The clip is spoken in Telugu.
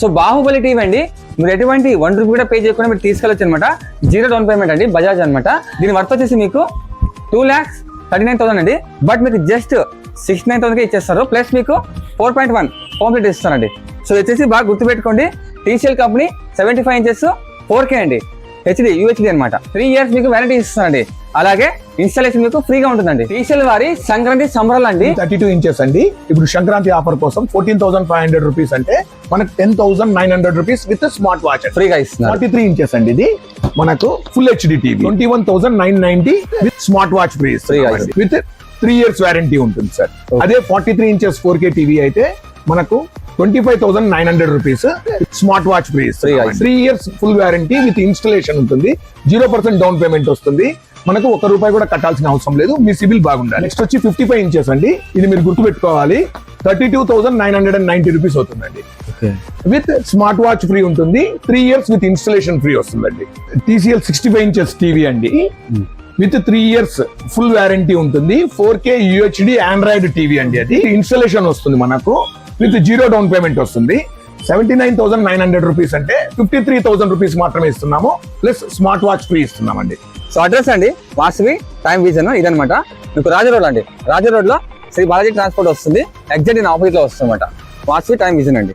సో బాహుబలి టీవీ అండి, మీరు ఎటువంటి ₹1 కూడా పే చేయకుండా మీరు తీసుకెళ్ళొచ్చు అనమాట. 0 డౌన్ పేమెంట్ అండి, బజాజ్ అనమాట. దీని వర్త్ వచ్చేసి మీకు 2,39,000 అండి. బట్ మీకు జస్ట్ 69,000 ఇచ్చేస్తారు. ప్లస్ మీకు 4.1 హోమ్ థియేటర్ ఇస్తారండి. సో వచ్చేసి బాగా గుర్తుపెట్టుకోండి, TCL కంపెనీ 75 ఇంచెస్ 4K అండి, UHD అనమాట. 3 years మీకు వారంటీ ఇస్తారండి. అలాగే ఇన్స్టాలేషన్ మీకు ఫ్రీగా ఉంటుందండి. TCL వారి సంక్రాంతి సంబరాలు అండి. 32 ఇంచెస్ అండి. ఇప్పుడు సంక్రాంతి ఆఫర్ కోసం 14,500 రూపీస్ అంటే మనకు 10,900 రూపీస్ విత్ స్మార్ట్ వాచ్ ఫ్రీగా ఇస్తున్నారు. 43 ఇంచెస్ అండి, ఇది మనకు full HD TV 21,990 with smart watch free with 3 years warranty ఉంటుంది సార్. అదే 43 ఇంచెస్ 4K టీవీ అయితే మనకు 25,900 rupees smart watch free. 3 years full warranty with installation ఉంటుంది. 0% డౌన్ పేమెంట్ వస్తుంది. మనకు ₹1 కూడా కట్టాల్సిన అవసరం లేదు. మీ సిబిల్ బాగుండాలి. నెక్స్ట్ వచ్చి 55 ఇంచెస్ అండి. ఇది మీరు గుర్తుపెట్టుకోవాలి, 32,990 రూపీస్ అవుతుందండి. విత్ స్మార్ట్ వాచ్ ఫ్రీ ఉంటుంది. 3 years విత్ ఇన్స్టాలేషన్ ఫ్రీ వస్తుందండి. TCL 65 ఇంచెస్ టీవీ అండి, విత్ 3 years ఫుల్ వారంటీ ఉంటుంది. 4K UHD ఆండ్రాయిడ్ టీవీ అండి. అది ఇన్స్టాలేషన్ వస్తుంది మనకు విత్ 0 డౌన్ పేమెంట్ వస్తుంది. 79,900 రూపీస్ అంటే 53,000 రూపీస్ మాత్రమే ఇస్తున్నాము. ప్లస్ స్మార్ట్ వాచ్ ఫ్రీ ఇస్తున్నామండి. సో అడ్రస్ అండి వాసవి టైమ్ విజన్ ఇదనమాట. మీకు రాజా రోడ్ అండి, రాజా రోడ్ లో శ్రీ బాలాజీ ట్రాన్స్పోర్ట్ వస్తుంది. ఎగ్జాక్ట్ ఆపోజిట్ లో వస్తుంది అనమాట, వాసవి టైమ్ విజన్ అండి.